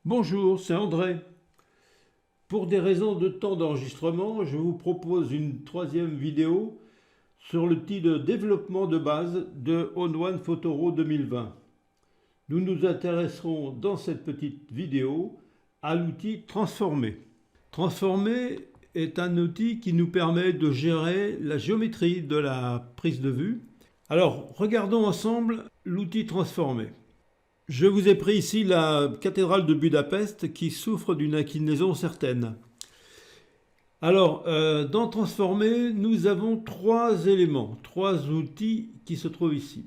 Bonjour, c'est André. Pour des raisons de temps d'enregistrement, je vous propose une troisième vidéo sur l'outil de développement de base de On1 Photoro 2020. Nous nous intéresserons dans cette petite vidéo à l'outil Transformer. Transformer est un outil qui nous permet de gérer la géométrie de la prise de vue. Alors, regardons ensemble l'outil Transformer. Je vous ai pris ici la cathédrale de Budapest qui souffre d'une inclinaison certaine. Alors, dans Transformer, nous avons trois éléments, trois outils qui se trouvent ici.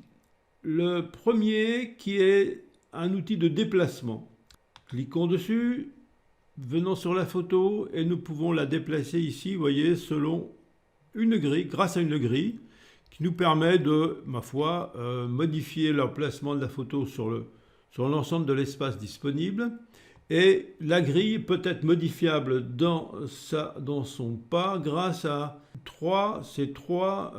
Le premier qui est un outil de déplacement. Cliquons dessus, venons sur la photo et nous pouvons la déplacer ici, vous voyez, selon une grille, grâce à une grille qui nous permet de, ma foi, modifier l'emplacement de la photo sur l'ensemble de l'espace disponible. Et la grille peut être modifiable dans son pas grâce à ces trois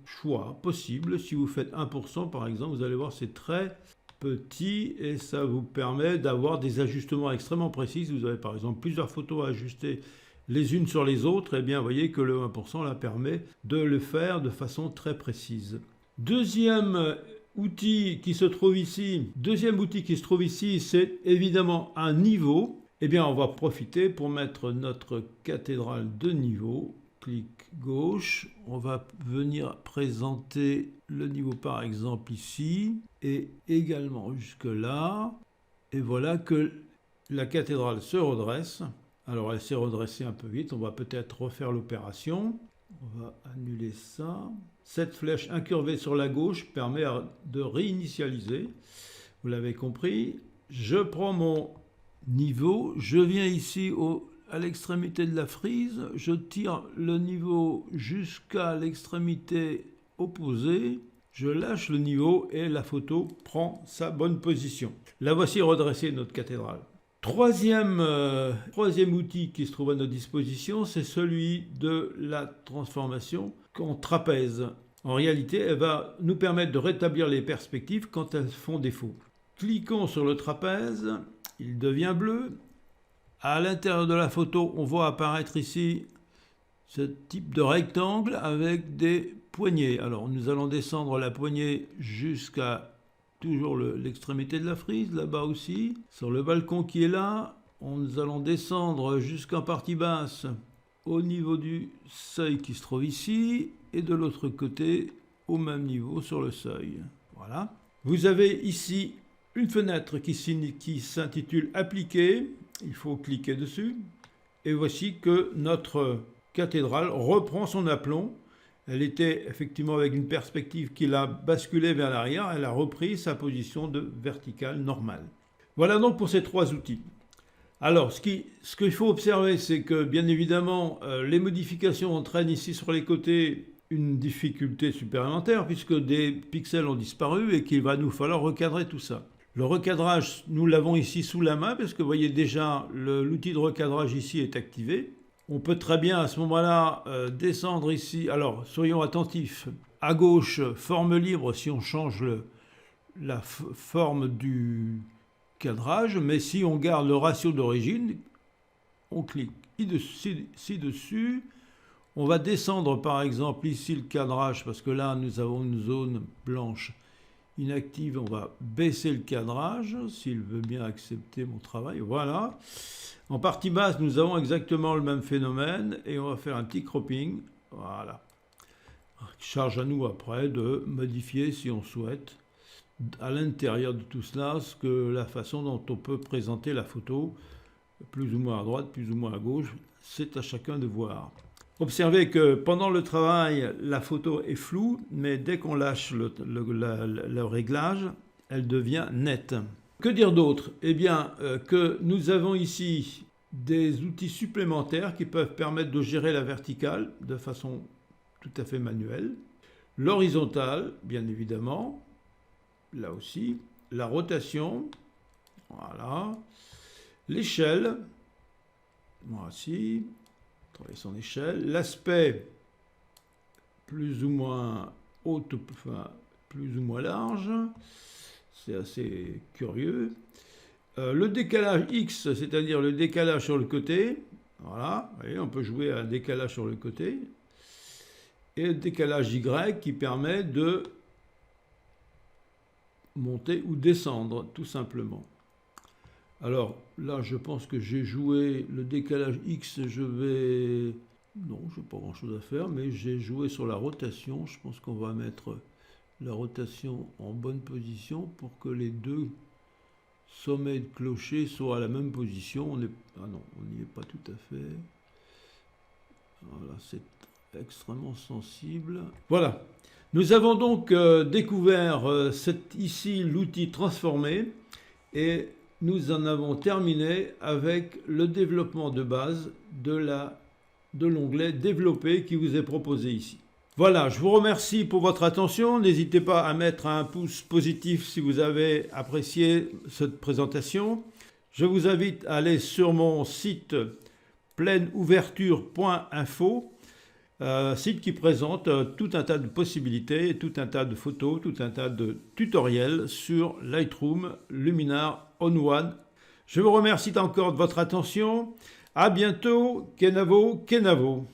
choix possibles. Si vous faites 1% par exemple, vous allez voir c'est très petit et ça vous permet d'avoir des ajustements extrêmement précis. Vous avez par exemple plusieurs photos à ajuster les unes sur les autres, et bien vous voyez que le 1% là permet de le faire de façon très précise. Deuxième outil qui se trouve ici, c'est évidemment un niveau. Eh bien, on va profiter pour mettre notre cathédrale de niveau. Clic gauche, on va venir présenter le niveau par exemple ici et également jusque là. Et voilà que la cathédrale se redresse. Alors elle s'est redressée un peu vite, on va peut-être refaire l'opération. On va annuler ça. Cette flèche incurvée sur la gauche permet de réinitialiser. Vous l'avez compris. Je prends mon niveau, je viens ici à l'extrémité de la frise, je tire le niveau jusqu'à l'extrémité opposée, je lâche le niveau et la photo prend sa bonne position. La voici redressée, notre cathédrale. Troisième outil qui se trouve à notre disposition, c'est celui de la transformation en trapèze. En réalité, elle va nous permettre de rétablir les perspectives quand elles font défaut. Cliquons sur le trapèze, il devient bleu. À l'intérieur de la photo, on voit apparaître ici ce type de rectangle avec des poignées. Alors nous allons descendre la poignée jusqu'à toujours l'extrémité de la frise, là-bas aussi. Sur le balcon qui est là, nous allons descendre jusqu'en partie basse au niveau du seuil qui se trouve ici et de l'autre côté au même niveau sur le seuil. Voilà. Vous avez ici une fenêtre qui s'intitule Appliquer. Il faut cliquer dessus. Et voici que notre cathédrale reprend son aplomb. Elle était effectivement avec une perspective qui l'a basculée vers l'arrière. Elle a repris sa position de verticale normale. Voilà donc pour ces trois outils. Alors, ce qu'il faut observer, c'est que bien évidemment, les modifications entraînent ici sur les côtés une difficulté supplémentaire puisque des pixels ont disparu et qu'il va nous falloir recadrer tout ça. Le recadrage, nous l'avons ici sous la main parce que vous voyez déjà l'outil de recadrage ici est activé. On peut très bien à ce moment-là descendre ici. Alors, soyons attentifs. À gauche, forme libre si on change la forme du cadrage. Mais si on garde le ratio d'origine, on clique ici dessus. On va descendre par exemple ici le cadrage parce que là, nous avons une zone blanche inactive. On va baisser le cadrage s'il veut bien accepter mon travail. Voilà. En partie basse, nous avons exactement le même phénomène et on va faire un petit cropping. Voilà. Charge à nous après de modifier si on souhaite à l'intérieur de tout cela la façon dont on peut présenter la photo, plus ou moins à droite, plus ou moins à gauche. C'est à chacun de voir. Observez que pendant le travail, la photo est floue, mais dès qu'on lâche le réglage, elle devient nette. Que dire d'autre? Eh bien, que nous avons ici des outils supplémentaires qui peuvent permettre de gérer la verticale de façon tout à fait manuelle. L'horizontale, bien évidemment, là aussi. La rotation, voilà. L'échelle, voici. Travailler son échelle. L'aspect, plus ou moins haute, enfin, plus ou moins large. C'est assez curieux. Le décalage X, c'est-à-dire le décalage sur le côté. Voilà, vous voyez, on peut jouer à un décalage sur le côté. Et le décalage Y qui permet de monter ou descendre, tout simplement. Alors là, je pense que j'ai joué le décalage X, je vais... Non, je n'ai pas grand-chose à faire, mais j'ai joué sur la rotation. Je pense qu'on va mettre la rotation en bonne position pour que les deux sommets de clocher soient à la même position. Ah non, on n'y est pas tout à fait. Voilà, c'est extrêmement sensible. Voilà. Nous avons donc découvert ici l'outil transformé et nous en avons terminé avec le développement de base de l'onglet développer qui vous est proposé ici. Voilà, je vous remercie pour votre attention. N'hésitez pas à mettre un pouce positif si vous avez apprécié cette présentation. Je vous invite à aller sur mon site pleineouverture.info, site qui présente tout un tas de possibilités, tout un tas de photos, tout un tas de tutoriels sur Lightroom, Luminar, ON1. Je vous remercie encore de votre attention. À bientôt, Kenavo, Kenavo.